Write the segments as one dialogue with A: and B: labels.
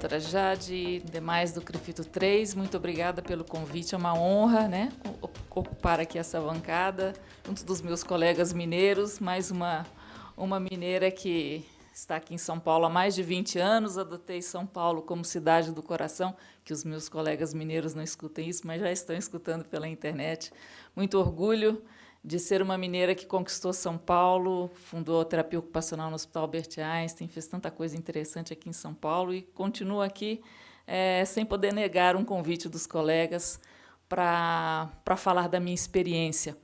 A: doutora Jade e demais do CRIFITO 3, muito obrigada pelo convite, é uma honra, né, ocupar aqui essa bancada, junto dos meus colegas mineiros, mais uma mineira que está aqui em São Paulo há mais de 20 anos, adotei São Paulo como cidade do coração, que os meus colegas mineiros não escutem isso, mas já estão escutando pela internet. Muito orgulho de ser uma mineira que conquistou São Paulo, fundou a terapia ocupacional no Hospital Albert Einstein, fez tanta coisa interessante aqui em São Paulo e continua aqui sem poder negar um convite dos colegas para falar da minha experiência,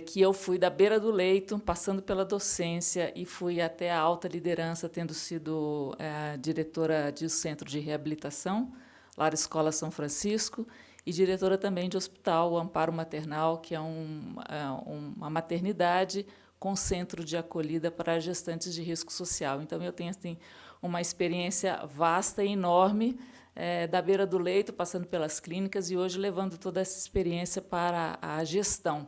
A: que eu fui da beira do leito, passando pela docência e fui até a alta liderança, tendo sido diretora de centro de reabilitação, Lar Escola São Francisco, e diretora também de hospital, o Amparo Maternal, que é uma maternidade com centro de acolhida para gestantes de risco social. Então, eu tenho assim, uma experiência vasta e enorme, da beira do leito, passando pelas clínicas, e hoje levando toda essa experiência para a gestão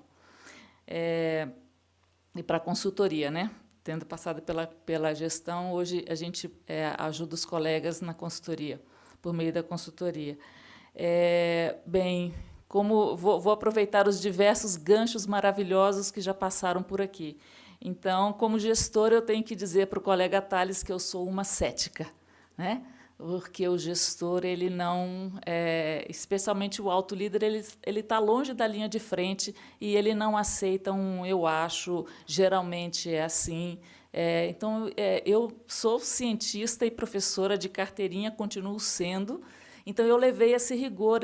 A: e para a consultoria, né? Tendo passado pela gestão, hoje a gente ajuda os colegas na consultoria, por meio da consultoria. Bem, como vou aproveitar os diversos ganchos maravilhosos que já passaram por aqui. Então, como gestora, eu tenho que dizer para o colega Thales que eu sou uma cética, né? Porque o gestor, ele não, especialmente o alto líder, ele está longe da linha de frente e ele não aceita eu acho, geralmente é assim. Então, eu sou cientista e professora de carteirinha, continuo sendo. Então, eu levei esse rigor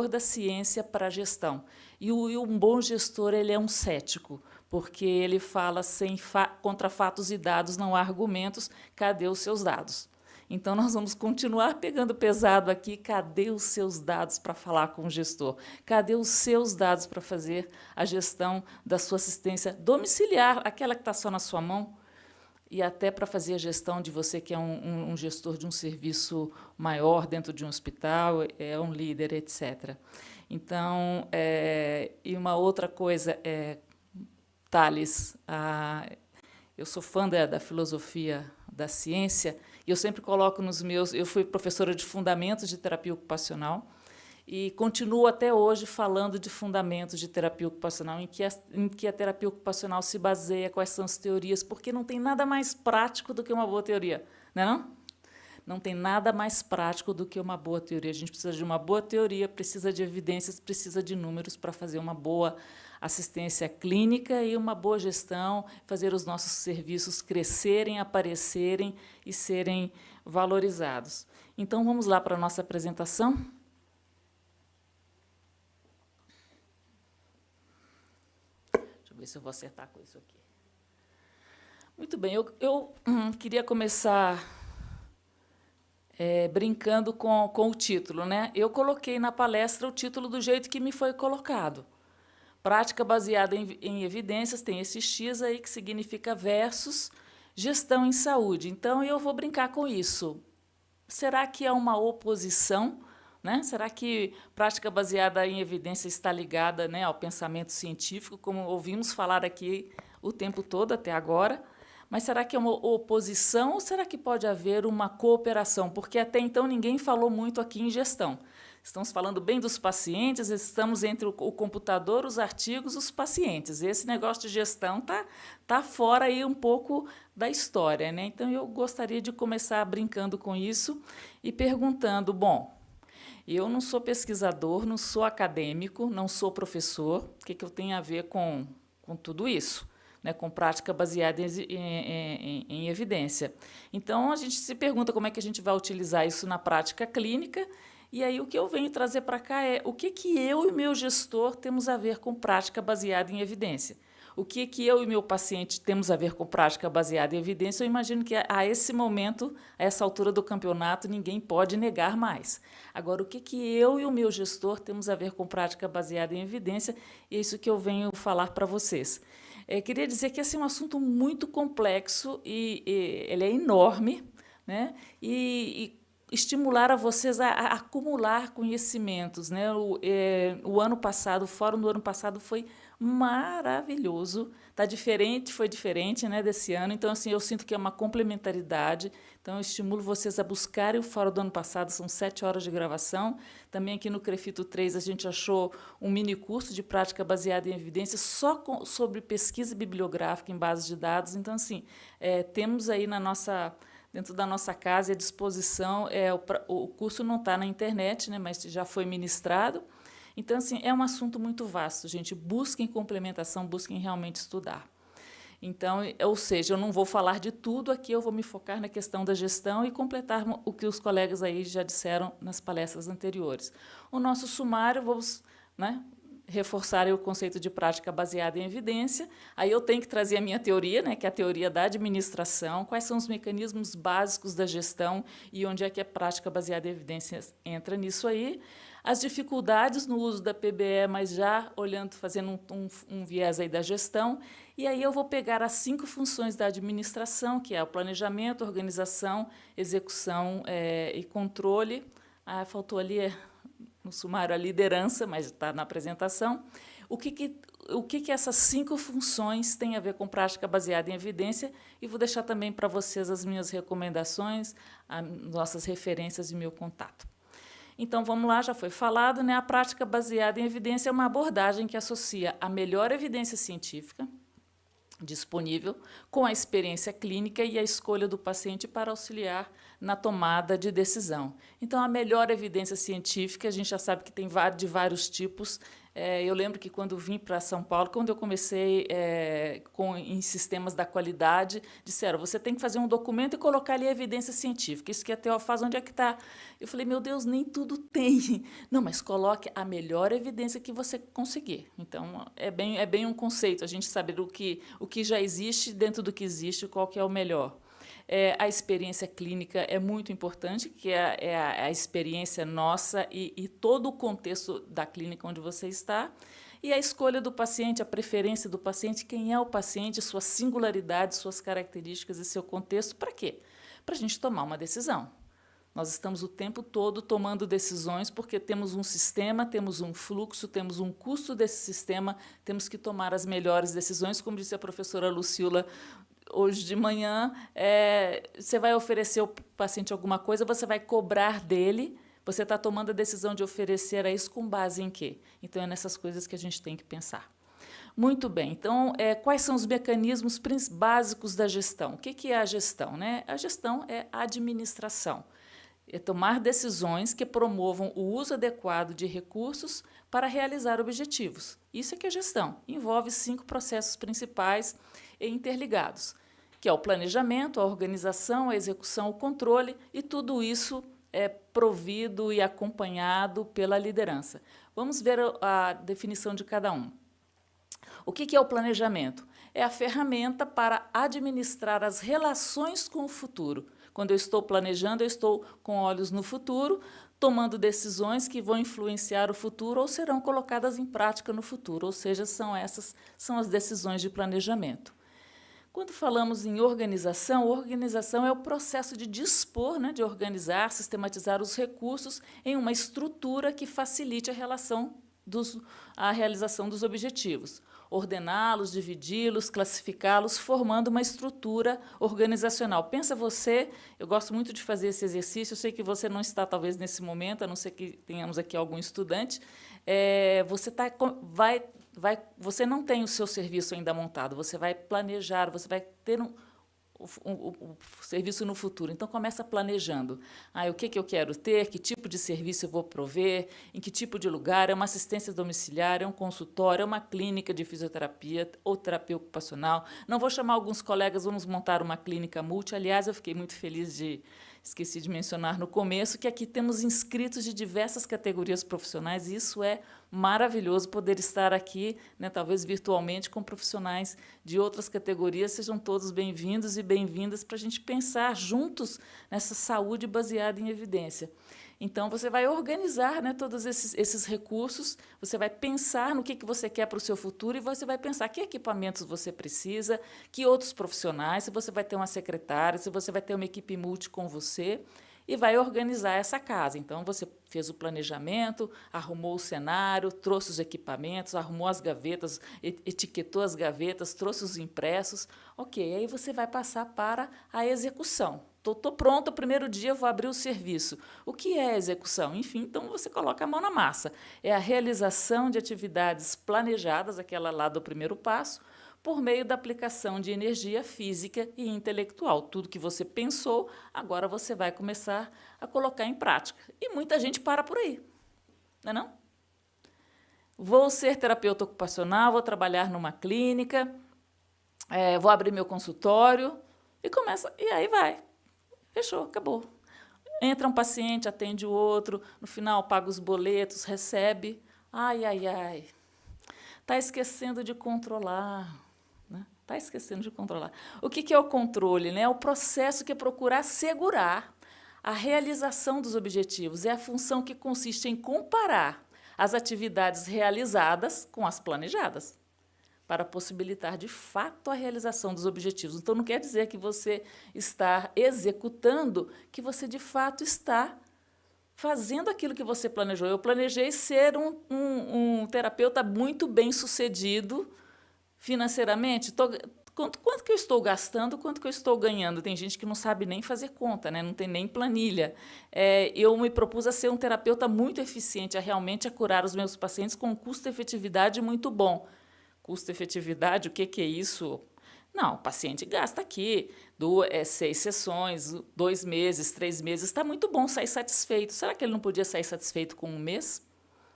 A: da ciência para a gestão. E um bom gestor, ele é um cético, porque ele fala contra fatos e dados, não há argumentos, cadê os seus dados? Então, nós vamos continuar pegando pesado aqui, cadê os seus dados para falar com o gestor? Cadê os seus dados para fazer a gestão da sua assistência domiciliar, aquela que está só na sua mão? E até para fazer a gestão de você que é um gestor de um serviço maior dentro de um hospital, um líder, etc. Então, e uma outra coisa, Thales, eu sou fã da filosofia da ciência, e eu sempre coloco nos meus... Eu fui professora de fundamentos de terapia ocupacional, e continuo até hoje falando de fundamentos de terapia ocupacional, em que a terapia ocupacional se baseia, quais são as teorias, porque não tem nada mais prático do que uma boa teoria, não é não? Não tem nada mais prático do que uma boa teoria. A gente precisa de uma boa teoria, precisa de evidências, precisa de números para fazer uma boa assistência clínica e uma boa gestão, fazer os nossos serviços crescerem, aparecerem e serem valorizados. Então, vamos lá para a nossa apresentação? Ver se eu vou acertar com isso aqui. Muito bem, eu queria começar brincando com o título, né? Eu coloquei na palestra o título do jeito que me foi colocado. Prática baseada em evidências, tem esse X aí que significa versus gestão em saúde. Então, eu vou brincar com isso. Será que é uma oposição? Né? Será que prática baseada em evidência está ligada, né, ao pensamento científico, como ouvimos falar aqui o tempo todo até agora? Mas será que é uma oposição ou será que pode haver uma cooperação? Porque até então ninguém falou muito aqui em gestão. Estamos falando bem dos pacientes, estamos entre o computador, os artigos, os pacientes. Esse negócio de gestão tá fora aí um pouco da história, né? Então, eu gostaria de começar brincando com isso e perguntando, bom, eu não sou pesquisador, não sou acadêmico, não sou professor. O que eu tenho a ver com tudo isso? Né, com prática baseada em evidência. Então, a gente se pergunta como é que a gente vai utilizar isso na prática clínica, e aí o que eu venho trazer para cá é o que eu e meu gestor temos a ver com prática baseada em evidência. O que eu e meu paciente temos a ver com prática baseada em evidência, eu imagino que a esse momento, a essa altura do campeonato, ninguém pode negar mais. Agora, o que eu e o meu gestor temos a ver com prática baseada em evidência, e é isso que eu venho falar para vocês. Queria dizer que esse é um assunto muito complexo e ele é enorme, né? E estimular a vocês a acumular conhecimentos, né? O ano passado, o fórum do ano passado foi maravilhoso. Está diferente, foi diferente, né, desse ano. Então, assim, eu sinto que é uma complementaridade. Então, eu estimulo vocês a buscarem o fórum do ano passado, são 7 horas de gravação. Também aqui no Crefito 3 a gente achou um mini curso de prática baseada em evidências só sobre pesquisa bibliográfica em bases de dados. Então, assim, temos aí dentro da nossa casa à disposição. O curso não está na internet, né, mas já foi ministrado. Então, assim, é um assunto muito vasto, gente. Busquem complementação, busquem realmente estudar. Então, ou seja, eu não vou falar de tudo aqui, eu vou me focar na questão da gestão e completar o que os colegas aí já disseram nas palestras anteriores. O nosso sumário, vamos, né, reforçar o conceito de prática baseada em evidência. Aí eu tenho que trazer a minha teoria, né, que é a teoria da administração, quais são os mecanismos básicos da gestão e onde é que a prática baseada em evidências entra nisso aí. As dificuldades no uso da PBE, mas já olhando, fazendo um viés aí da gestão. E aí eu vou pegar as 5 funções da administração, que é o planejamento, organização, execução e controle. Faltou ali no sumário a liderança, mas está na apresentação. O que essas 5 funções têm a ver com prática baseada em evidência? E vou deixar também para vocês as minhas recomendações, as nossas referências e meu contato. Então, vamos lá, já foi falado, né? A prática baseada em evidência é uma abordagem que associa a melhor evidência científica disponível com a experiência clínica e a escolha do paciente para auxiliar na tomada de decisão. Então, a melhor evidência científica, a gente já sabe que tem de vários tipos. Eu lembro que quando vim para São Paulo, quando eu comecei em sistemas da qualidade, disseram, você tem que fazer um documento e colocar ali a evidência científica. Isso que a TO faz, onde é que está? Eu falei, meu Deus, nem tudo tem. Não, mas coloque a melhor evidência que você conseguir. Então, é bem um conceito, a gente saber o que já existe dentro do que existe, qual que é o melhor. A experiência clínica é muito importante, que é a experiência nossa e todo o contexto da clínica onde você está. E a escolha do paciente, a preferência do paciente, quem é o paciente, suas singularidades, suas características e seu contexto, para quê? Para a gente tomar uma decisão. Nós estamos o tempo todo tomando decisões porque temos um sistema, temos um fluxo, temos um custo desse sistema, temos que tomar as melhores decisões, como disse a professora Lucila hoje de manhã. Você vai oferecer ao paciente alguma coisa, você vai cobrar dele, você está tomando a decisão de oferecer a isso com base em quê? Então, é nessas coisas que a gente tem que pensar. Muito bem, então, quais são os mecanismos básicos da gestão? O que é a gestão, né? A gestão é a administração. É tomar decisões que promovam o uso adequado de recursos para realizar objetivos. Isso é que é gestão. Envolve 5 processos principais e interligados, que é o planejamento, a organização, a execução, o controle, e tudo isso é provido e acompanhado pela liderança. Vamos ver a definição de cada um. O que é o planejamento? É a ferramenta para administrar as relações com o futuro. Quando eu estou planejando, eu estou com olhos no futuro, tomando decisões que vão influenciar o futuro ou serão colocadas em prática no futuro, ou seja, essas são as decisões de planejamento. Quando falamos em organização é o processo de dispor, né, de organizar, sistematizar os recursos em uma estrutura que facilite a realização dos objetivos. Ordená-los, dividi-los, classificá-los, formando uma estrutura organizacional. Pensa você, eu gosto muito de fazer esse exercício, eu sei que você não está, talvez, nesse momento, a não ser que tenhamos aqui algum estudante, você não tem o seu serviço ainda montado, você vai planejar, você vai ter o serviço no futuro. Então, começa planejando. O que eu quero ter, que tipo de serviço eu vou prover, em que tipo de lugar, é uma assistência domiciliar, é um consultório, é uma clínica de fisioterapia ou terapia ocupacional. Não vou chamar alguns colegas, vamos montar uma clínica multi. Aliás, eu fiquei muito feliz esqueci de mencionar no começo, que aqui temos inscritos de diversas categorias profissionais, e isso é maravilhoso, poder estar aqui, né, talvez virtualmente, com profissionais de outras categorias. Sejam todos bem-vindos e bem-vindas para a gente pensar juntos nessa saúde baseada em evidência. Então, você vai organizar, né, todos esses recursos, você vai pensar no que você quer para o seu futuro e você vai pensar que equipamentos você precisa, que outros profissionais, se você vai ter uma secretária, se você vai ter uma equipe multi com você. e vai organizar essa casa. Então, você fez o planejamento, arrumou o cenário, trouxe os equipamentos, arrumou as gavetas, etiquetou as gavetas, trouxe os impressos. Ok, aí você vai passar para a execução. Estou pronto, o primeiro dia eu vou abrir o serviço. O que é execução? Enfim, então você coloca a mão na massa. É a realização de atividades planejadas, aquela lá do primeiro passo, por meio da aplicação de energia física e intelectual. Tudo que você pensou, agora você vai começar a colocar em prática. E muita gente para por aí, não é não? Vou ser terapeuta ocupacional, vou trabalhar numa clínica, vou abrir meu consultório, e começa, e aí vai. Fechou, acabou. Entra um paciente, atende o outro, no final paga os boletos, recebe. Ai, ai, ai. Está esquecendo de controlar. Está esquecendo de controlar. O que é o controle? Né? É o processo que procura assegurar a realização dos objetivos. É a função que consiste em comparar as atividades realizadas com as planejadas, para possibilitar, de fato, a realização dos objetivos. Então, não quer dizer que você está executando, que você, de fato, está fazendo aquilo que você planejou. Eu planejei ser um terapeuta muito bem-sucedido financeiramente. Quanto que eu estou gastando, quanto que eu estou ganhando? Tem gente que não sabe nem fazer conta, né? Não tem nem planilha. Eu me propus a ser um terapeuta muito eficiente, a realmente curar os meus pacientes com um custo-efetividade muito bom. Custo-efetividade, o que é isso? Não, o paciente gasta aqui 6 sessões, 2 meses, 3 meses, está muito bom, sai satisfeito. Será que ele não podia sair satisfeito com 1 mês?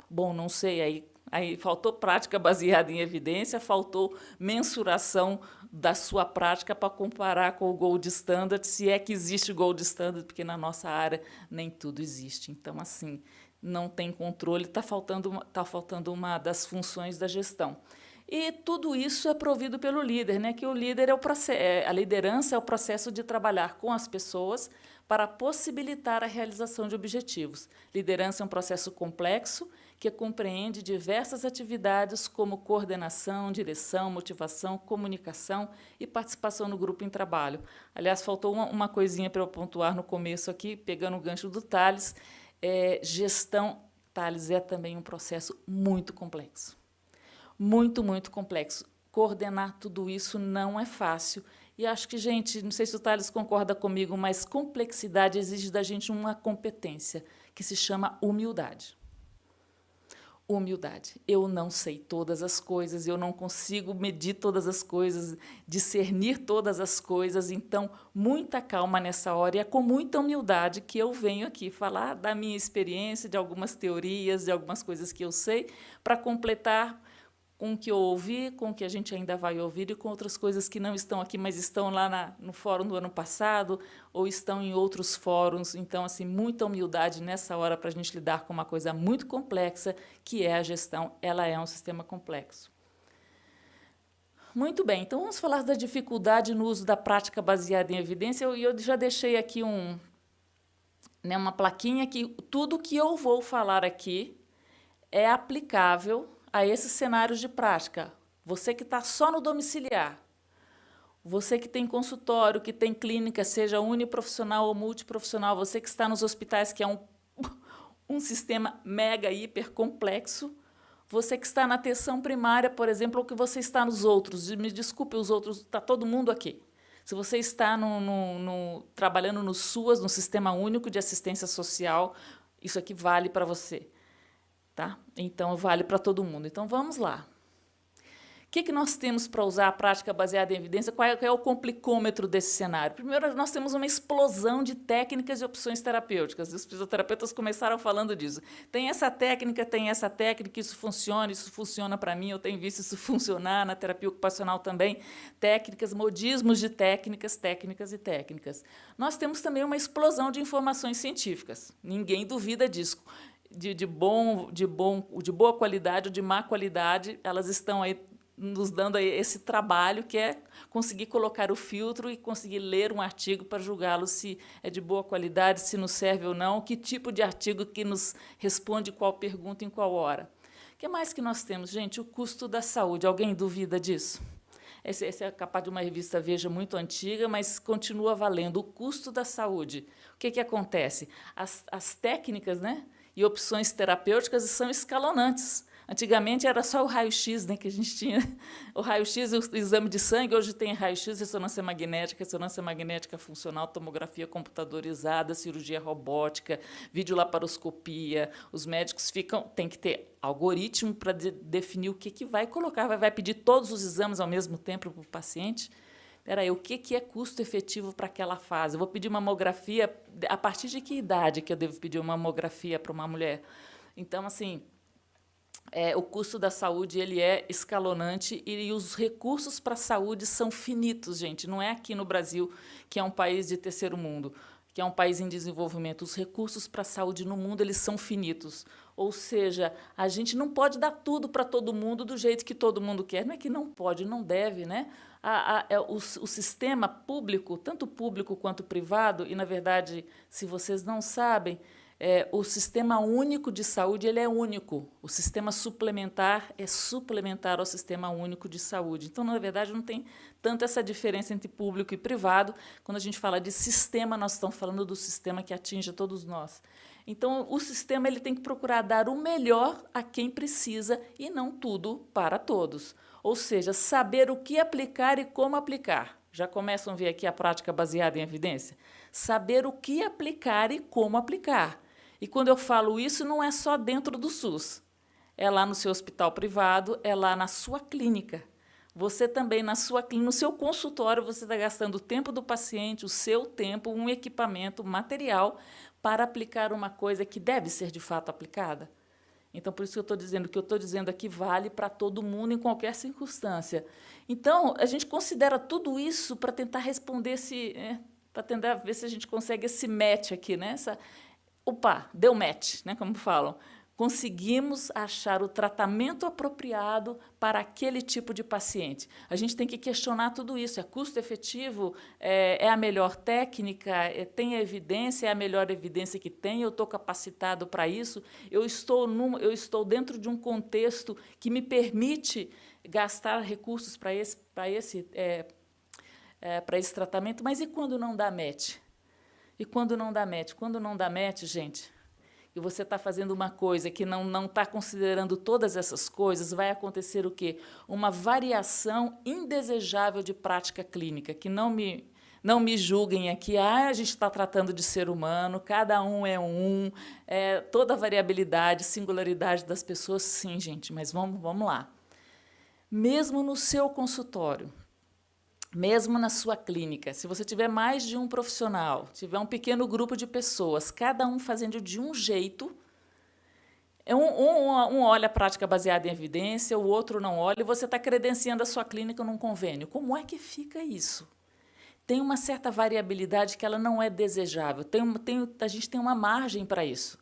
A: Bom, não sei, aí faltou prática baseada em evidência, faltou mensuração da sua prática para comparar com o Gold Standard, se é que existe Gold Standard, porque na nossa área nem tudo existe. Então, assim, não tem controle, está faltando uma das funções da gestão. E tudo isso é provido pelo líder, né? Que o líder a liderança é o processo de trabalhar com as pessoas para possibilitar a realização de objetivos. Liderança é um processo complexo que compreende diversas atividades como coordenação, direção, motivação, comunicação e participação no grupo em trabalho. Aliás, faltou uma coisinha para eu pontuar no começo aqui, pegando o gancho do Tales. Gestão, Tales, é também um processo muito complexo. Muito, muito complexo. Coordenar tudo isso não é fácil. E acho que, gente, não sei se o Tales concorda comigo, mas complexidade exige da gente uma competência que se chama humildade. Humildade. Eu não sei todas as coisas, eu não consigo medir todas as coisas, discernir todas as coisas, então, muita calma nessa hora, e é com muita humildade que eu venho aqui falar da minha experiência, de algumas teorias, de algumas coisas que eu sei, para completar com o que eu ouvi, com o que a gente ainda vai ouvir e com outras coisas que não estão aqui, mas estão lá no fórum do ano passado ou estão em outros fóruns. Então, assim, muita humildade nessa hora para a gente lidar com uma coisa muito complexa, que é a gestão. Ela é um sistema complexo. Muito bem, então vamos falar da dificuldade no uso da prática baseada em evidência. Eu já deixei aqui uma plaquinha que tudo que eu vou falar aqui é aplicável a esses cenários de prática. Você que está só no domiciliar, você que tem consultório, que tem clínica, seja uniprofissional ou multiprofissional, você que está nos hospitais, que é um sistema mega, hiper complexo, você que está na atenção primária, por exemplo, ou que você está nos outros, me desculpe os outros, está todo mundo aqui. Se você está trabalhando no SUAS, no Sistema Único de Assistência Social, isso aqui vale para você. Tá? Então, vale para todo mundo. Então, vamos lá. O que nós temos para usar a prática baseada em evidência? Qual é o complicômetro desse cenário? Primeiro, nós temos uma explosão de técnicas e opções terapêuticas. Os fisioterapeutas começaram falando disso. Tem essa técnica, isso funciona para mim, eu tenho visto isso funcionar na terapia ocupacional também. Técnicas, modismos de técnicas e técnicas. Nós temos também uma explosão de informações científicas. Ninguém duvida disso. De boa qualidade ou de má qualidade, elas estão aí nos dando aí esse trabalho que é conseguir colocar o filtro e conseguir ler um artigo para julgá-lo se é de boa qualidade, se nos serve ou não, que tipo de artigo que nos responde qual pergunta em qual hora. O que mais que nós temos, gente? O custo da saúde. Alguém duvida disso? Esse é a capa de uma revista Veja muito antiga, mas continua valendo. O custo da saúde. O que acontece? As técnicas, né, e opções terapêuticas são escalonantes. Antigamente era só o raio-x, né, que a gente tinha. O raio-x, o exame de sangue, hoje tem raio-x, ressonância magnética funcional, tomografia computadorizada, cirurgia robótica, videolaparoscopia. Os médicos têm que ter algoritmo para definir o que vai colocar. Vai pedir todos os exames ao mesmo tempo para o paciente? Espera aí, o que é custo efetivo para aquela fase? Eu vou pedir mamografia, a partir de que idade que eu devo pedir uma mamografia para uma mulher? Então, assim, o custo da saúde ele é escalonante e os recursos para a saúde são finitos, gente. Não é aqui no Brasil, que é um país de terceiro mundo, que é um país em desenvolvimento. Os recursos para a saúde no mundo eles são finitos. Ou seja, a gente não pode dar tudo para todo mundo do jeito que todo mundo quer. Não é que não pode, não deve, né? O sistema público, tanto público quanto privado, e, na verdade, se vocês não sabem, o sistema único de saúde ele é único. O sistema suplementar é suplementar ao sistema único de saúde. Então, na verdade, não tem tanto essa diferença entre público e privado. Quando a gente fala de sistema, nós estamos falando do sistema que atinge a todos nós. Então, o sistema ele tem que procurar dar o melhor a quem precisa e não tudo para todos. Ou seja, saber o que aplicar e como aplicar. Já começam a ver aqui a prática baseada em evidência? Saber o que aplicar e como aplicar. E quando eu falo isso, não é só dentro do SUS. É lá no seu hospital privado, é lá na sua clínica. Você também, no seu consultório, você está gastando o tempo do paciente, o seu tempo, um equipamento, material, para aplicar uma coisa que deve ser, de fato, aplicada. Então, por isso que eu estou dizendo, o que eu estou dizendo aqui vale para todo mundo, em qualquer circunstância. Então, a gente considera tudo isso para tentar responder para tentar ver se a gente consegue esse match aqui, né? Opa, deu match, né, como falam. Conseguimos achar o tratamento apropriado para aquele tipo de paciente. A gente tem que questionar tudo isso. É custo efetivo? É a melhor técnica? Tem evidência? É a melhor evidência que tem? Eu estou capacitado para isso? Eu estou dentro de um contexto que me permite gastar recursos para esse tratamento? Mas e quando não dá match? E quando não dá match? Quando não dá match, gente, e você está fazendo uma coisa que não está considerando todas essas coisas, vai acontecer o quê? Uma variação indesejável de prática clínica, que não me julguem aqui, a gente está tratando de ser humano, cada um é toda a variabilidade, singularidade das pessoas, sim, gente, mas vamos lá. Mesmo no seu consultório, mesmo na sua clínica, se você tiver mais de um profissional, tiver um pequeno grupo de pessoas, cada um fazendo de um jeito, um olha a prática baseada em evidência, o outro não olha, e você está credenciando a sua clínica num convênio. Como é que fica isso? Tem uma certa variabilidade que ela não é desejável. A gente tem uma margem para isso.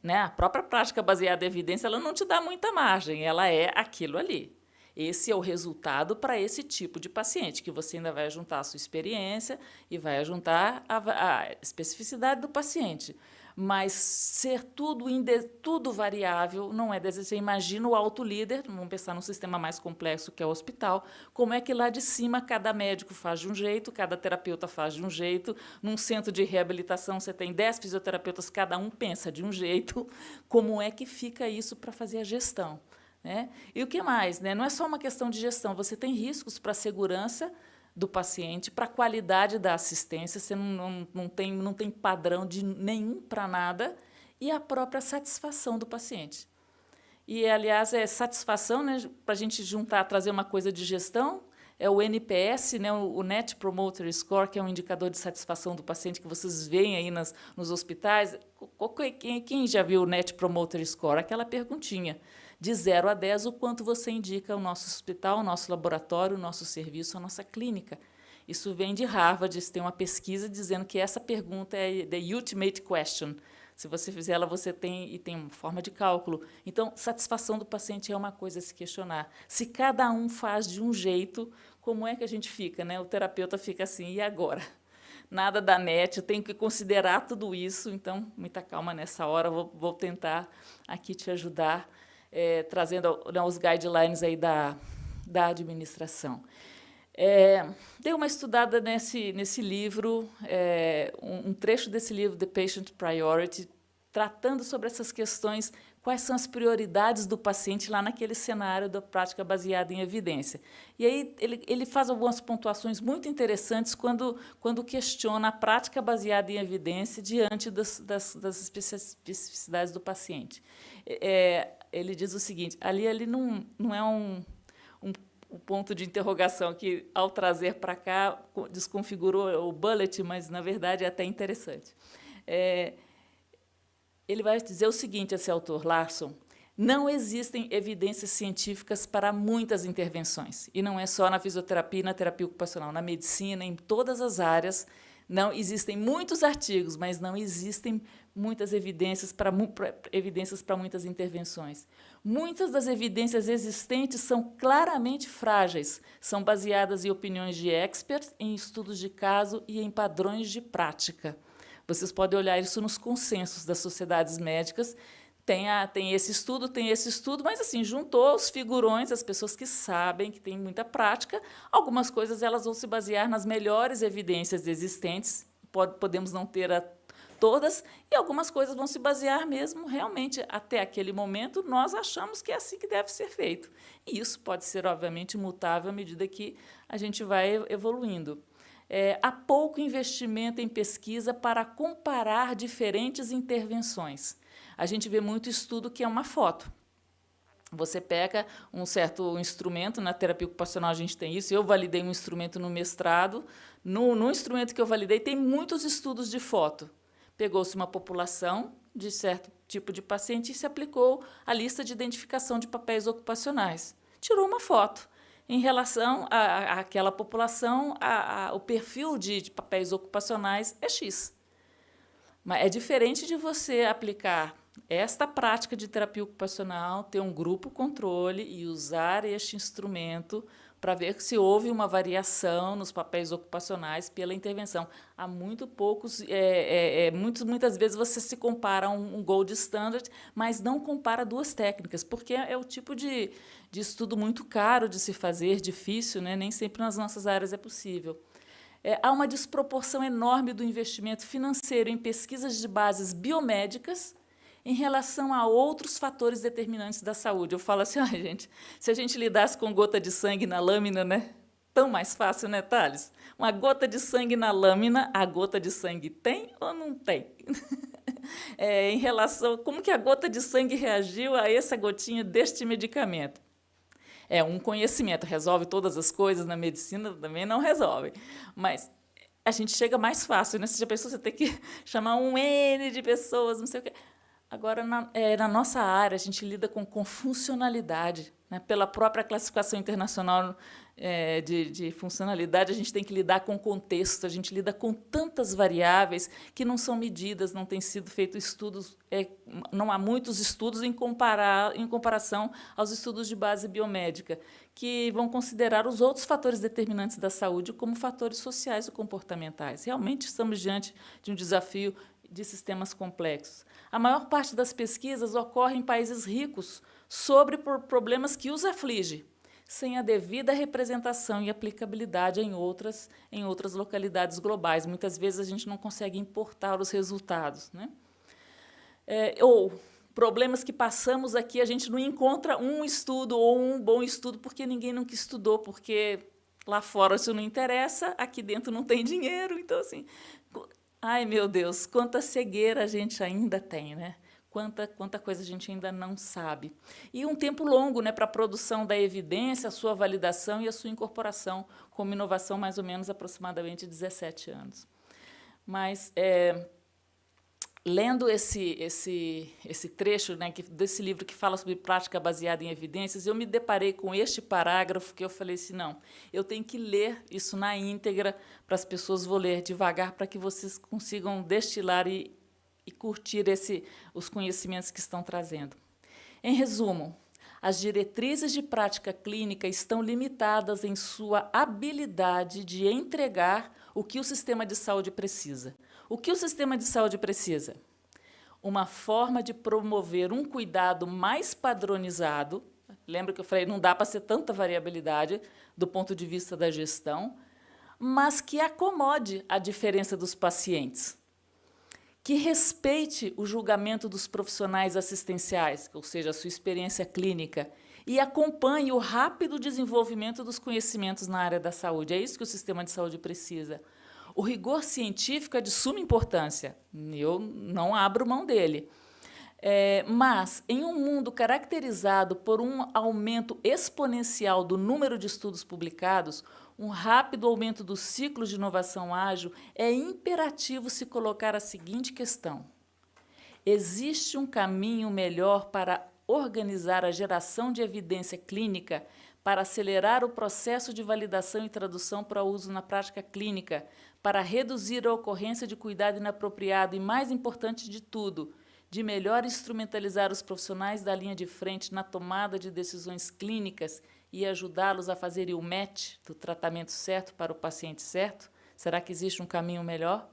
A: Né? A própria prática baseada em evidência ela não te dá muita margem, ela é aquilo ali. Esse é o resultado para esse tipo de paciente, que você ainda vai juntar a sua experiência e vai juntar a especificidade do paciente. Mas ser tudo variável não é desejável. Você imagina o autolíder, vamos pensar num sistema mais complexo que é o hospital, como é que lá de cima cada médico faz de um jeito, cada terapeuta faz de um jeito, num centro de reabilitação você tem 10 fisioterapeutas, cada um pensa de um jeito, como é que fica isso para fazer a gestão? Né? E o que mais? Né? Não é só uma questão de gestão, você tem riscos para a segurança do paciente, para a qualidade da assistência, você não tem padrão de nenhum para nada, e a própria satisfação do paciente. E, aliás, satisfação, né, para a gente trazer uma coisa de gestão, é o NPS, né, o Net Promoter Score, que é um indicador de satisfação do paciente que vocês veem aí nos hospitais. Quem já viu o Net Promoter Score? Aquela perguntinha. De 0 a 10, o quanto você indica o nosso hospital, o nosso laboratório, o nosso serviço, a nossa clínica. Isso vem de Harvard, tem uma pesquisa dizendo que essa pergunta é the ultimate question. Se você fizer ela, você tem uma forma de cálculo. Então, satisfação do paciente é uma coisa a se questionar. Se cada um faz de um jeito, como é que a gente fica? Né? O terapeuta fica assim, e agora? Nada da net, eu tenho que considerar tudo isso. Então, muita calma nessa hora, vou tentar aqui te ajudar, trazendo os guidelines aí da administração. Dei uma estudada nesse livro, um trecho desse livro, The Patient Priority, tratando sobre essas questões, quais são as prioridades do paciente lá naquele cenário da prática baseada em evidência. E aí ele faz algumas pontuações muito interessantes quando questiona a prática baseada em evidência diante das especificidades do paciente. Ele diz o seguinte, ali não é um ponto de interrogação que, ao trazer para cá, desconfigurou o bullet, mas, na verdade, é até interessante. Ele vai dizer o seguinte, esse autor, Larson: não existem evidências científicas para muitas intervenções, e não é só na fisioterapia e na terapia ocupacional, na medicina, em todas as áreas. Não existem muitos artigos, mas não existem muitas evidências para muitas intervenções. Muitas das evidências existentes são claramente frágeis, são baseadas em opiniões de experts, em estudos de caso e em padrões de prática. Vocês podem olhar isso nos consensos das sociedades médicas. Tem esse estudo, mas assim, juntou os figurões, as pessoas que sabem, que têm muita prática. Algumas coisas elas vão se basear nas melhores evidências existentes, podemos não ter todas, e algumas coisas vão se basear mesmo, realmente, até aquele momento, nós achamos que é assim que deve ser feito. E isso pode ser, obviamente, mutável à medida que a gente vai evoluindo. Há pouco investimento em pesquisa para comparar diferentes intervenções. A gente vê muito estudo que é uma foto. Você pega um certo instrumento, na terapia ocupacional a gente tem isso, eu validei um instrumento no mestrado, no instrumento que eu validei tem muitos estudos de foto. Pegou-se uma população de certo tipo de paciente e se aplicou a lista de identificação de papéis ocupacionais. Tirou uma foto. Em relação àquela população, o perfil de papéis ocupacionais é X. Mas é diferente de você aplicar esta prática de terapia ocupacional, ter um grupo controle e usar este instrumento para ver se houve uma variação nos papéis ocupacionais pela intervenção. Há muito poucos, muitas vezes você se compara a um gold standard, mas não compara duas técnicas, porque é o tipo de estudo muito caro de se fazer, difícil, né? Nem sempre nas nossas áreas é possível. Há uma desproporção enorme do investimento financeiro em pesquisas de bases biomédicas em relação a outros fatores determinantes da saúde. Eu falo assim, gente, se a gente lidasse com gota de sangue na lâmina, né? Tão mais fácil, né, Thales? Uma gota de sangue na lâmina, a gota de sangue tem ou não tem? Em relação a como que a gota de sangue reagiu a essa gotinha deste medicamento. Um conhecimento resolve todas as coisas, na medicina também não resolve. Mas a gente chega mais fácil, né? Se a pessoa, você tem que chamar um N de pessoas, não sei o quê. Agora, na nossa área, a gente lida com funcionalidade. Né? Pela própria classificação internacional de funcionalidade, a gente tem que lidar com contexto, a gente lida com tantas variáveis que não são medidas, não tem sido feito estudos, não há muitos estudos em comparação aos estudos de base biomédica, que vão considerar os outros fatores determinantes da saúde como fatores sociais ou comportamentais. Realmente estamos diante de um desafio de sistemas complexos. A maior parte das pesquisas ocorre em países ricos sobre problemas que os afligem, sem a devida representação e aplicabilidade em outras localidades globais. Muitas vezes a gente não consegue importar os resultados, né? Ou problemas que passamos aqui, a gente não encontra um estudo ou um bom estudo porque ninguém nunca estudou, porque lá fora isso não interessa, aqui dentro não tem dinheiro. Então, assim, ai, meu Deus, quanta cegueira a gente ainda tem, né? Quanta coisa a gente ainda não sabe. E um tempo longo, né, para a produção da evidência, a sua validação e a sua incorporação como inovação, mais ou menos aproximadamente 17 anos. Mas, lendo esse trecho, né, desse livro que fala sobre prática baseada em evidências, eu me deparei com este parágrafo que eu falei assim, não, eu tenho que ler isso na íntegra para as pessoas, vou ler devagar para que vocês consigam destilar e curtir os conhecimentos que estão trazendo. Em resumo, as diretrizes de prática clínica estão limitadas em sua habilidade de entregar o que o sistema de saúde precisa. O que o sistema de saúde precisa? Uma forma de promover um cuidado mais padronizado, Lembra que eu falei, não dá para ser tanta variabilidade do ponto de vista da gestão, mas que acomode a diferença dos pacientes, que respeite o julgamento dos profissionais assistenciais, ou seja, a sua experiência clínica, e acompanhe o rápido desenvolvimento dos conhecimentos na área da saúde. É isso que o sistema de saúde precisa. O rigor científico é de suma importância, eu não abro mão dele. Mas, em um mundo caracterizado por um aumento exponencial do número de estudos publicados, um rápido aumento dos ciclos de inovação ágil, é imperativo se colocar a seguinte questão: existe um caminho melhor para organizar a geração de evidência clínica, para acelerar o processo de validação e tradução para uso na prática clínica, para reduzir a ocorrência de cuidado inapropriado e, mais importante de tudo, de melhor instrumentalizar os profissionais da linha de frente na tomada de decisões clínicas e ajudá-los a fazerem o match do tratamento certo para o paciente certo? Será que existe um caminho melhor?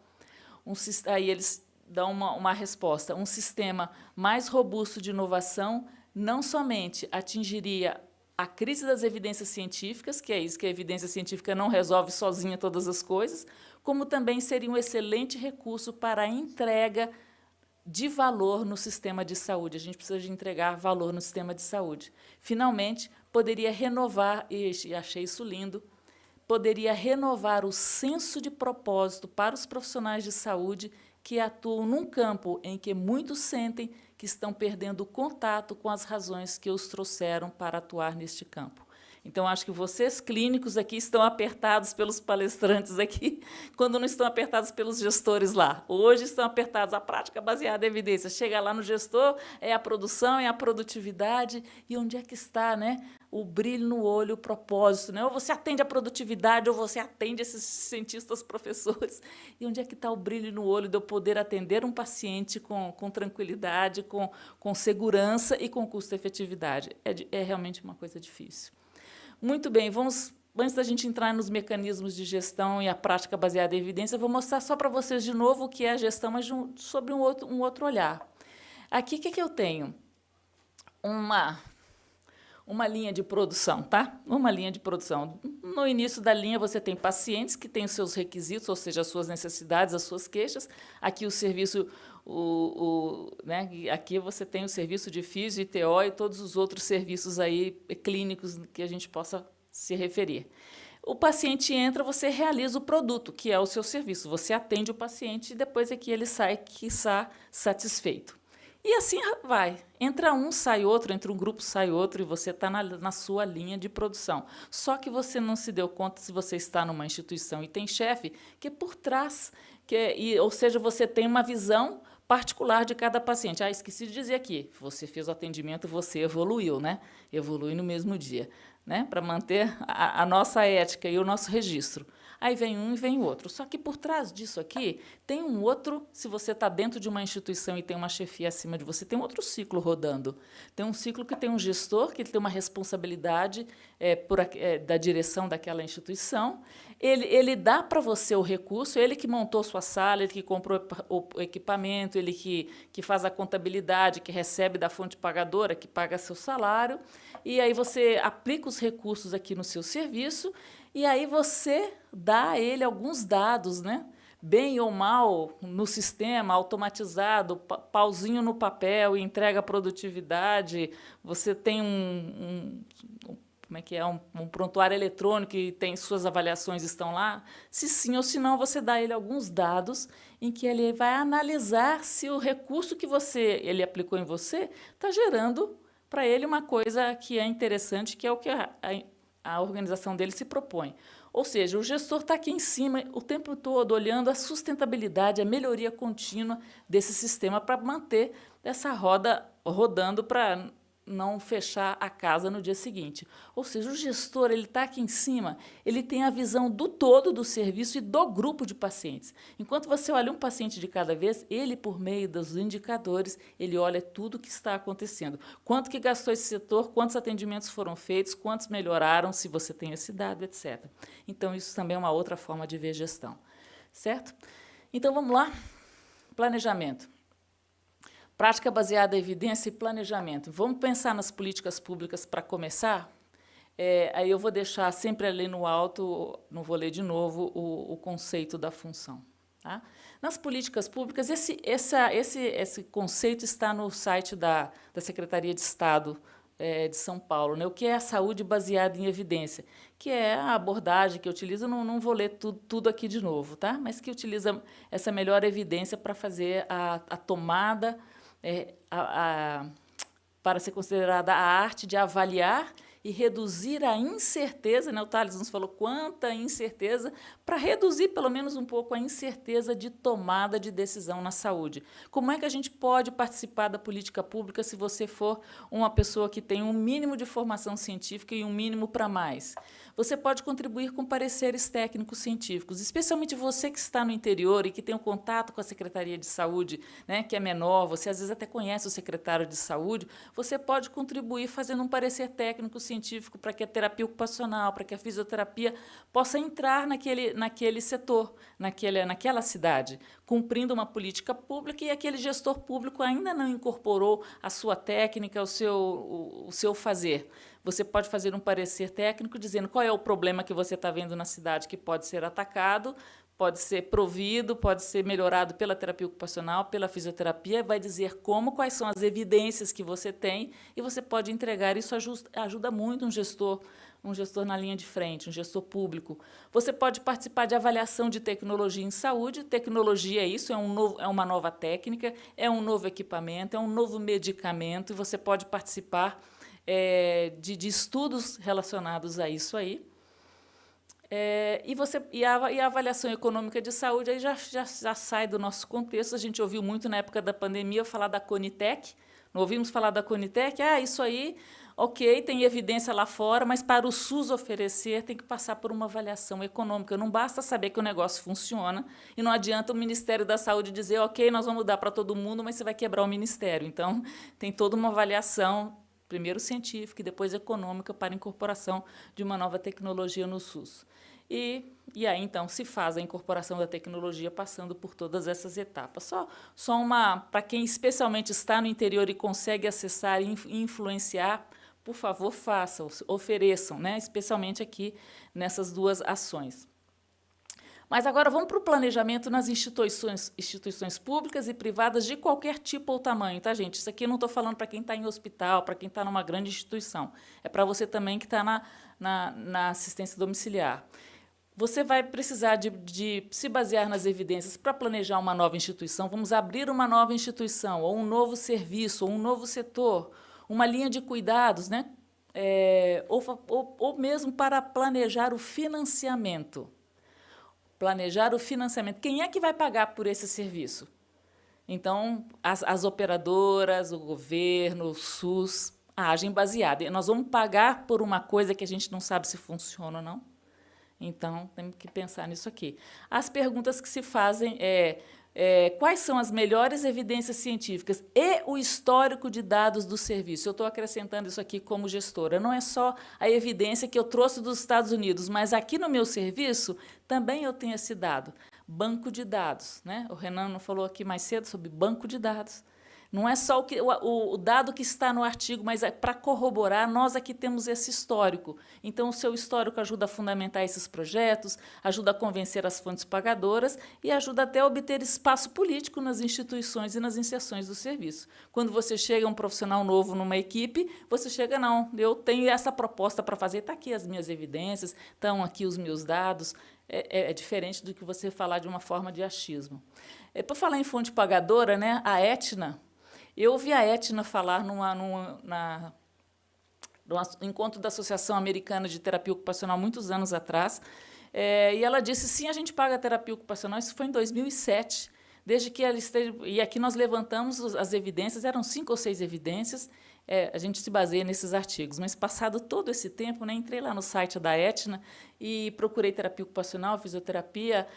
A: Aí eles dão uma resposta. Um sistema mais robusto de inovação não somente atingiria a crise das evidências científicas, que é isso, que a evidência científica não resolve sozinha todas as coisas, como também seria um excelente recurso para a entrega de valor no sistema de saúde. A gente precisa de entregar valor no sistema de saúde. Finalmente, poderia renovar, e achei isso lindo, poderia renovar o senso de propósito para os profissionais de saúde que atuam num campo em que muitos sentem que estão perdendo o contato com as razões que os trouxeram para atuar neste campo. Então, acho que vocês, clínicos, aqui estão apertados pelos palestrantes aqui, quando não estão apertados pelos gestores lá. Hoje estão apertados a prática baseada em evidência. Chega lá no gestor, é a produção, é a produtividade, e onde é que está, né, o brilho no olho, o propósito, né? Ou você atende a produtividade, ou você atende esses cientistas professores. E onde é que está o brilho no olho de eu poder atender um paciente com tranquilidade, com segurança e com custo-efetividade? É realmente uma coisa difícil. Muito bem, antes da gente entrar nos mecanismos de gestão e a prática baseada em evidência, eu vou mostrar só para vocês de novo o que é a gestão, mas sobre um outro olhar. Aqui, o que eu tenho? Uma linha de produção, tá? Uma linha de produção. No início da linha, você tem pacientes que têm os seus requisitos, ou seja, as suas necessidades, as suas queixas. Aqui o serviço, né? Aqui você tem o serviço de físio, ITO e todos os outros serviços aí clínicos que a gente possa se referir. O paciente entra, você realiza o produto, que é o seu serviço. Você atende o paciente e depois é que ele sai, quiçá, satisfeito. E assim vai. Entra um, sai outro, entra um grupo, sai outro, e você está na sua linha de produção. Só que você não se deu conta, se você está numa instituição e tem chefe, que por trás, ou seja, você tem uma visão particular de cada paciente. Esqueci de dizer aqui, você fez o atendimento, você evoluiu, né? Evolui no mesmo dia, né? Para manter a nossa ética e o nosso registro. Aí vem um e vem o outro. Só que por trás disso aqui tem um outro, se você está dentro de uma instituição e tem uma chefia acima de você, tem outro ciclo rodando. Tem um ciclo que tem um gestor, que tem uma responsabilidade da direção daquela instituição. Ele dá para você o recurso, ele que montou sua sala, ele que comprou o equipamento, ele que faz a contabilidade, que recebe da fonte pagadora, que paga seu salário, e aí você aplica os recursos aqui no seu serviço, e aí você dá a ele alguns dados, né? Bem ou mal no sistema, automatizado, pauzinho no papel, entrega a produtividade, você tem um prontuário eletrônico e tem suas avaliações estão lá. Se sim ou se não, você dá a ele alguns dados em que ele vai analisar se o recurso que ele aplicou em você está gerando para ele uma coisa que é interessante, que é o que a organização dele se propõe. Ou seja, o gestor está aqui em cima o tempo todo, olhando a sustentabilidade, a melhoria contínua desse sistema para manter essa roda rodando para não fechar a casa no dia seguinte. Ou seja, o gestor está aqui em cima, ele tem a visão do todo do serviço e do grupo de pacientes. Enquanto você olha um paciente de cada vez, ele, por meio dos indicadores, ele olha tudo o que está acontecendo. Quanto que gastou esse setor, quantos atendimentos foram feitos, quantos melhoraram, se você tem esse dado, etc. Então, isso também é uma outra forma de ver gestão. Certo? Então, vamos lá. Planejamento. Prática baseada em evidência e planejamento. Vamos pensar nas políticas públicas para começar? Aí eu vou deixar sempre ali no alto, não vou ler de novo, o conceito da função. Tá? Nas políticas públicas, esse conceito está no site da Secretaria de Estado de São Paulo, né? O que é a saúde baseada em evidência, que é a abordagem que utiliza, não vou ler tudo aqui de novo, tá? Mas que utiliza essa melhor evidência para fazer a tomada, para ser considerada a arte de avaliar e reduzir a incerteza, né? O Tales nos falou quanta incerteza, para reduzir pelo menos um pouco a incerteza de tomada de decisão na saúde. Como é que a gente pode participar da política pública se você for uma pessoa que tem um mínimo de formação científica e um mínimo para mais? Você pode contribuir com pareceres técnicos científicos, especialmente você que está no interior e que tem um contato com a Secretaria de Saúde, né, que é menor, você às vezes até conhece o secretário de Saúde, você pode contribuir fazendo um parecer técnico científico para que a terapia ocupacional, para que a fisioterapia possa entrar naquele setor, naquela cidade, cumprindo uma política pública, e aquele gestor público ainda não incorporou a sua técnica, o seu fazer. Você pode fazer um parecer técnico dizendo qual é o problema que você está vendo na cidade que pode ser atacado, pode ser provido, pode ser melhorado pela terapia ocupacional, pela fisioterapia, vai dizer como, quais são as evidências que você tem, e você pode entregar. Isso ajuda muito um gestor na linha de frente, um gestor público. Você pode participar de avaliação de tecnologia em saúde. Tecnologia é isso, é uma nova técnica, é um novo equipamento, é um novo medicamento, e você pode participar de estudos relacionados a isso aí. E a avaliação econômica de saúde aí já sai do nosso contexto. A gente ouviu muito na época da pandemia falar da Conitec. Não ouvimos falar da Conitec? Isso aí, ok, tem evidência lá fora, mas para o SUS oferecer tem que passar por uma avaliação econômica. Não basta saber que o negócio funciona, e não adianta o Ministério da Saúde dizer, ok, nós vamos dar para todo mundo, mas você vai quebrar o Ministério. Então, tem toda uma avaliação, primeiro científica e depois econômica, para a incorporação de uma nova tecnologia no SUS. E aí, então, se faz a incorporação da tecnologia passando por todas essas etapas. Só uma, para quem especialmente está no interior e consegue acessar e influenciar, por favor, façam, ofereçam, né? Especialmente aqui nessas duas ações. Mas agora vamos para o planejamento nas instituições públicas e privadas de qualquer tipo ou tamanho, tá, gente? Isso aqui eu não estou falando para quem está em hospital, para quem está numa grande instituição. É para você também que está na assistência domiciliar. Você vai precisar de se basear nas evidências para planejar uma nova instituição. Vamos abrir uma nova instituição, ou um novo serviço, ou um novo setor, uma linha de cuidados, né? Ou mesmo para planejar o financiamento. Planejar o financiamento. Quem é que vai pagar por esse serviço? Então, as operadoras, o governo, o SUS, agem baseado. Nós vamos pagar por uma coisa que a gente não sabe se funciona ou não. Então, temos que pensar nisso aqui. As perguntas que se fazem quais são as melhores evidências científicas e o histórico de dados do serviço. Eu estou acrescentando isso aqui como gestora. Não é só a evidência que eu trouxe dos Estados Unidos, mas aqui no meu serviço também eu tenho esse dado. Banco de dados, né? O Renan falou aqui mais cedo sobre banco de dados. Não é só o dado que está no artigo, mas para corroborar, nós aqui temos esse histórico. Então, o seu histórico ajuda a fundamentar esses projetos, ajuda a convencer as fontes pagadoras e ajuda até a obter espaço político nas instituições e nas inserções do serviço. Quando você chega um profissional novo numa equipe, você chega, não, eu tenho essa proposta para fazer, está aqui as minhas evidências, estão aqui os meus dados. É diferente do que você falar de uma forma de achismo. Por falar em fonte pagadora, né, a Aetna, eu ouvi a Aetna falar no encontro da Associação Americana de Terapia Ocupacional, muitos anos atrás, e ela disse, sim, a gente paga a terapia ocupacional, isso foi em 2007, desde que ela esteve... E aqui nós levantamos as evidências, eram 5 ou 6 evidências, a gente se baseia nesses artigos, mas passado todo esse tempo, né, entrei lá no site da Aetna e procurei terapia ocupacional, fisioterapia,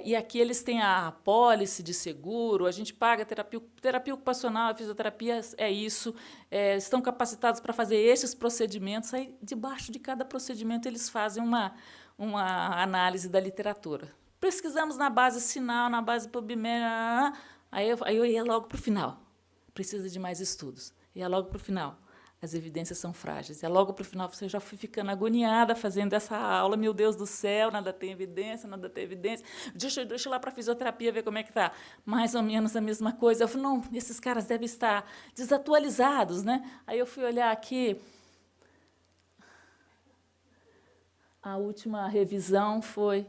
A: e aqui eles têm a apólice de seguro, a gente paga terapia ocupacional, a fisioterapia é isso, estão capacitados para fazer esses procedimentos, aí debaixo de cada procedimento eles fazem uma análise da literatura. Pesquisamos na base Sinal, na base PubMed, aí eu ia logo para o final. precisa de mais estudos. E é logo para o final. As evidências são frágeis. É logo para o final, você já foi ficando agoniada fazendo essa aula. Meu Deus do céu, nada tem evidência, nada tem evidência. Deixa eu ir lá para a fisioterapia ver como é que está. Mais ou menos a mesma coisa. Eu falei, não, esses caras devem estar desatualizados, né? Aí eu fui olhar aqui. A última revisão foi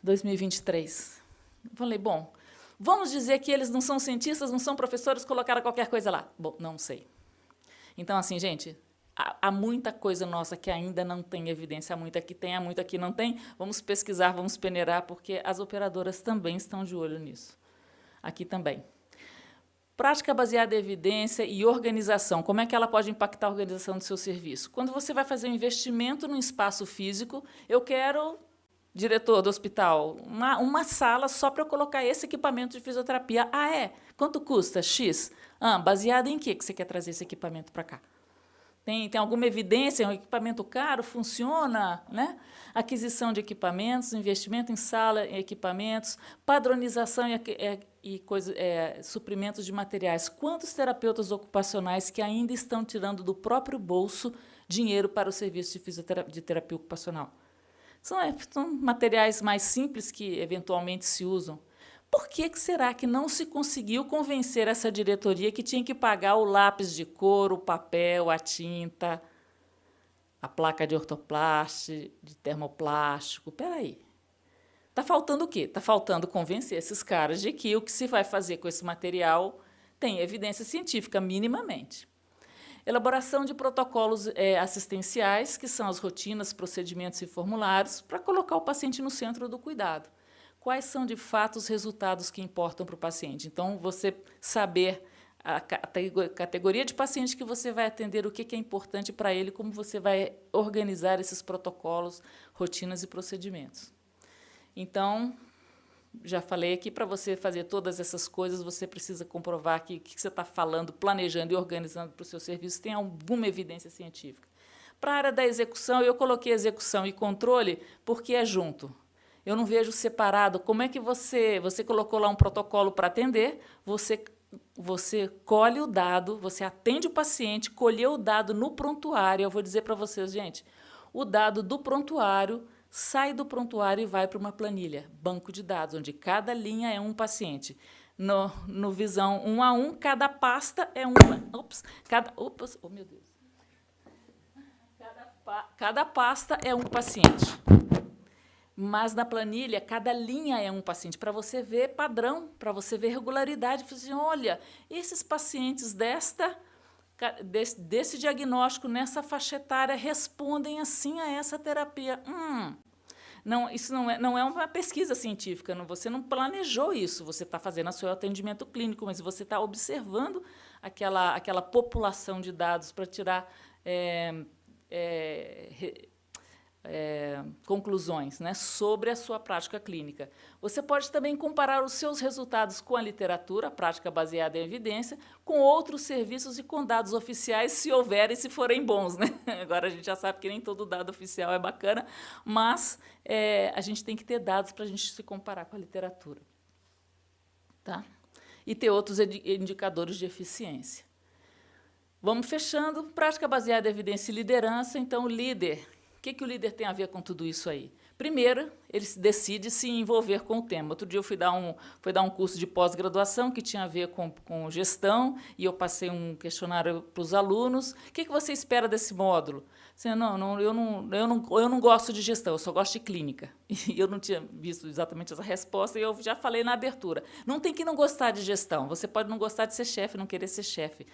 A: 2023. Falei, bom, vamos dizer que eles não são cientistas, não são professores, colocaram qualquer coisa lá. Bom, não sei. Então, assim, gente, há muita coisa nossa que ainda não tem evidência, há muita que tem, há muita que não tem. Vamos pesquisar, vamos peneirar, porque as operadoras também estão de olho nisso. Aqui também. Prática baseada em evidência e organização. Como é que ela pode impactar a organização do seu serviço? Quando você vai fazer um investimento num espaço físico, eu quero, diretor do hospital, uma sala só para eu colocar esse equipamento de fisioterapia. Ah, é? Quanto custa? X. Baseado em quê que você quer trazer esse equipamento para cá? Tem alguma evidência? É um equipamento caro? Funciona? Né? Aquisição de equipamentos, investimento em sala, em equipamentos, padronização suprimentos de materiais. Quantos terapeutas ocupacionais que ainda estão tirando do próprio bolso dinheiro para o serviço de terapia ocupacional? São materiais mais simples que, eventualmente, se usam. Por que será que não se conseguiu convencer essa diretoria que tinha que pagar o lápis de cor, o papel, a tinta, a placa de ortoplaste, de termoplástico? Espera aí. Está faltando o quê? Está faltando convencer esses caras de que o que se vai fazer com esse material tem evidência científica, minimamente. Elaboração de protocolos assistenciais, que são as rotinas, procedimentos e formulários, para colocar o paciente no centro do cuidado. Quais são, de fato, os resultados que importam para o paciente? Então, você saber a categoria de paciente que você vai atender, o que é importante para ele, como você vai organizar esses protocolos, rotinas e procedimentos. Então, já falei aqui, para você fazer todas essas coisas, você precisa comprovar que o que você está falando, planejando e organizando para o seu serviço tem alguma evidência científica. Para a área da execução, eu coloquei execução e controle porque é junto. Eu não vejo separado. Como é que você colocou lá um protocolo para atender, você colhe o dado, você atende o paciente, colheu o dado no prontuário. Eu vou dizer para vocês, gente, o dado do prontuário sai do prontuário e vai para uma planilha, banco de dados, onde cada linha é um paciente. No Visão 1 a 1, cada pasta é um... oh, meu Deus. Cada pasta é um paciente. Mas, na planilha, cada linha é um paciente, para você ver padrão, para você ver regularidade. Assim, olha, esses pacientes desse diagnóstico, nessa faixa etária, respondem assim a essa terapia. Não, isso não é uma pesquisa científica, você não planejou isso, você está fazendo o seu atendimento clínico, mas você está observando aquela população de dados para tirar conclusões, né, sobre a sua prática clínica. Você pode também comparar os seus resultados com a literatura, a prática baseada em evidência, com outros serviços e com dados oficiais, se houver e se forem bons, né? Agora a gente já sabe que nem todo dado oficial é bacana, mas a gente tem que ter dados para a gente se comparar com a literatura. Tá? E ter outros indicadores de eficiência. Vamos fechando. Prática baseada em evidência e liderança. Então, o líder... O que o líder tem a ver com tudo isso aí? Primeiro, ele decide se envolver com o tema. Outro dia eu fui dar um curso de pós-graduação que tinha a ver com gestão, e eu passei um questionário para os alunos. O que você espera desse módulo? Assim, eu não gosto de gestão, eu só gosto de clínica. E eu não tinha visto exatamente essa resposta, e eu já falei na abertura. Não tem que não gostar de gestão. Você pode não gostar de ser chefe, não querer ser chefe.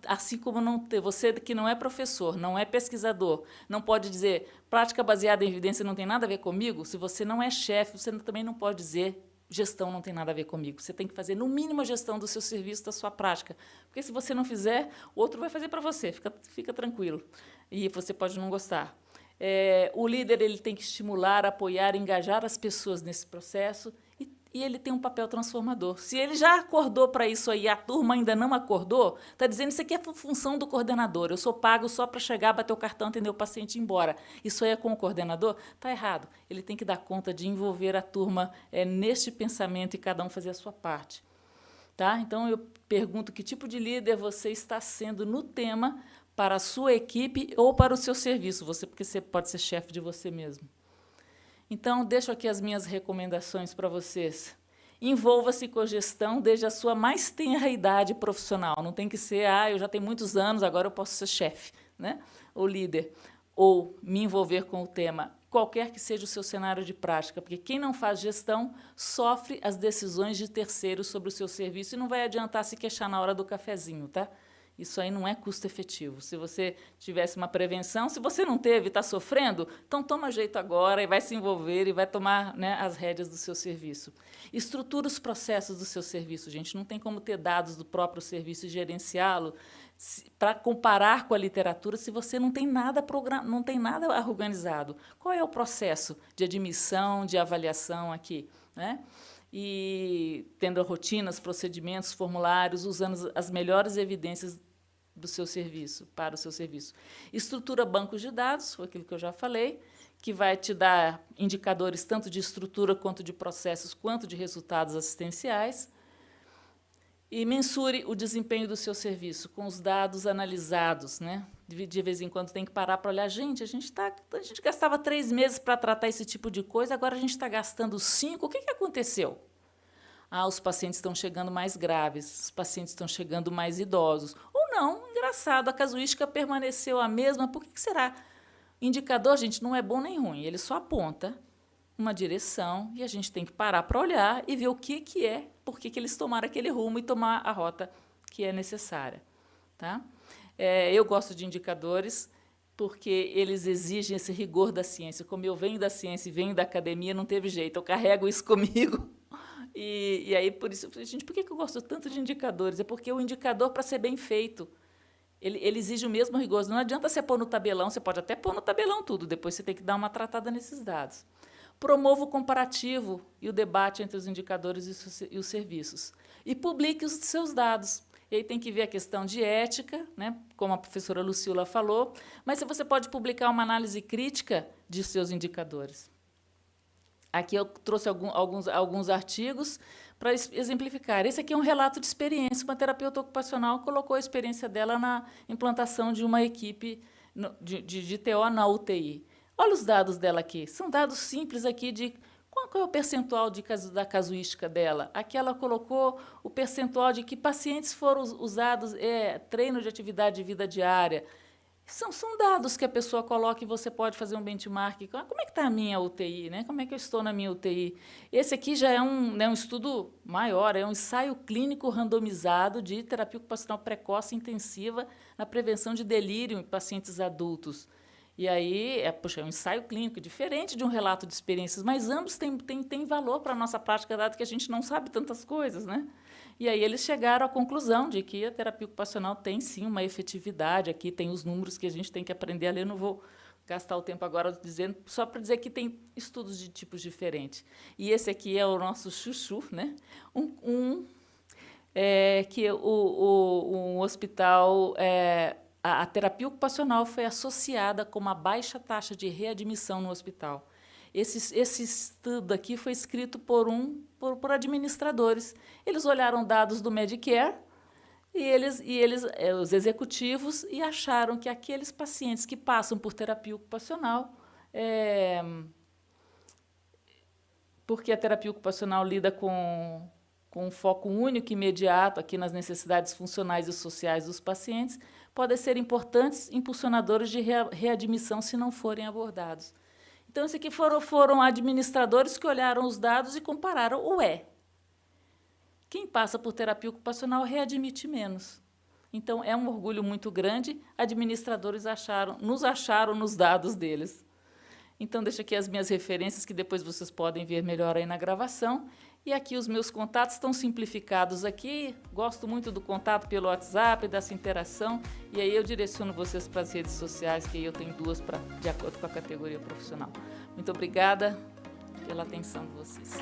A: Assim como você que não é professor, não é pesquisador, não pode dizer prática baseada em evidência não tem nada a ver comigo. Se você não é chefe, você também não pode dizer gestão não tem nada a ver comigo. Você tem que fazer, no mínimo, a gestão do seu serviço, da sua prática. Porque, se você não fizer, o outro vai fazer para você. Fica tranquilo. E você pode não gostar. O líder ele tem que estimular, apoiar, engajar as pessoas nesse processo, e ele tem um papel transformador. Se ele já acordou para isso aí e a turma ainda não acordou, está dizendo que isso aqui é função do coordenador. Eu sou pago só para chegar, bater o cartão, atender o paciente e ir embora. Isso aí é com o coordenador? Está errado. Ele tem que dar conta de envolver a turma neste pensamento e cada um fazer a sua parte. Tá? Então, eu pergunto que tipo de líder você está sendo no tema para a sua equipe ou para o seu serviço, porque você pode ser chefe de você mesmo. Então, deixo aqui as minhas recomendações para vocês. Envolva-se com a gestão desde a sua mais tenra idade profissional. Não tem que ser, eu já tenho muitos anos, agora eu posso ser chefe, né? Ou líder. Ou me envolver com o tema, qualquer que seja o seu cenário de prática, porque quem não faz gestão sofre as decisões de terceiros sobre o seu serviço e não vai adiantar se queixar na hora do cafezinho, tá? Isso aí não é custo efetivo. Se você tivesse uma prevenção, se você não teve e está sofrendo, então toma jeito agora e vai se envolver e vai tomar, né, as rédeas do seu serviço. Estrutura os processos do seu serviço, gente. Não tem como ter dados do próprio serviço e gerenciá-lo para comparar com a literatura se você não tem nada organizado. Qual é o processo de admissão, de avaliação aqui, né? E tendo rotinas, procedimentos, formulários, usando as melhores evidências do seu serviço, para o seu serviço. Estrutura bancos de dados, foi aquilo que eu já falei, que vai te dar indicadores tanto de estrutura, quanto de processos, quanto de resultados assistenciais. E mensure o desempenho do seu serviço com os dados analisados, né? De vez em quando tem que parar para olhar. Gente, a gente gastava 3 meses para tratar esse tipo de coisa, agora a gente está gastando 5. O que aconteceu? Os pacientes estão chegando mais graves, os pacientes estão chegando mais idosos. Ou não, engraçado, a casuística permaneceu a mesma. Por que será? Indicador, gente, não é bom nem ruim, ele só aponta uma direção e a gente tem que parar para olhar e ver o que é, por que eles tomaram aquele rumo e tomar a rota que é necessária. Tá? Eu gosto de indicadores porque eles exigem esse rigor da ciência. Como eu venho da ciência e venho da academia, não teve jeito, eu carrego isso comigo. E aí, por isso, eu falei, gente, por que eu gosto tanto de indicadores? É porque o indicador, para ser bem feito, ele exige o mesmo rigor. Não adianta você pôr no tabelão, você pode até pôr no tabelão tudo, depois você tem que dar uma tratada nesses dados. Promova o comparativo e o debate entre os indicadores e os serviços. E publique os seus dados. E aí tem que ver a questão de ética, né, como a professora Lucila falou, mas você pode publicar uma análise crítica de seus indicadores. Aqui eu trouxe alguns artigos para exemplificar. Esse aqui é um relato de experiência. Uma terapeuta ocupacional colocou a experiência dela na implantação de uma equipe de TO na UTI. Olha os dados dela aqui. São dados simples aqui de qual é o percentual da casuística dela. Aqui ela colocou o percentual de que pacientes foram usados, treino de atividade de vida diária. São dados que a pessoa coloca e você pode fazer um benchmark. Como é que está a minha UTI? Né? Como é que eu estou na minha UTI? Esse aqui já é um estudo maior, é um ensaio clínico randomizado de terapia ocupacional precoce intensiva na prevenção de delírio em pacientes adultos. E aí, é um ensaio clínico diferente de um relato de experiências, mas ambos têm valor para a nossa prática, dado que a gente não sabe tantas coisas, né? E aí eles chegaram à conclusão de que a terapia ocupacional tem, sim, uma efetividade. Aqui tem os números que a gente tem que aprender a ler, não vou gastar o tempo agora dizendo, só para dizer que tem estudos de tipos diferentes. E esse aqui é o nosso chuchu, né? Que um hospital... A terapia ocupacional foi associada com uma baixa taxa de readmissão no hospital. Esse estudo aqui foi escrito por administradores. Eles olharam dados do Medicare os executivos, e acharam que aqueles pacientes que passam por terapia ocupacional, porque a terapia ocupacional lida com um foco único e imediato aqui nas necessidades funcionais e sociais dos pacientes, podem ser importantes impulsionadores de readmissão se não forem abordados. Então, esses aqui foram administradores que olharam os dados e compararam. Quem passa por terapia ocupacional readmite menos. Então, é um orgulho muito grande. Administradores nos acharam nos dados deles. Então, deixo aqui as minhas referências, que depois vocês podem ver melhor aí na gravação. E aqui os meus contatos estão simplificados aqui. Gosto muito do contato pelo WhatsApp, dessa interação. E aí eu direciono vocês para as redes sociais, que aí eu tenho 2 de acordo com a categoria profissional. Muito obrigada pela atenção de vocês.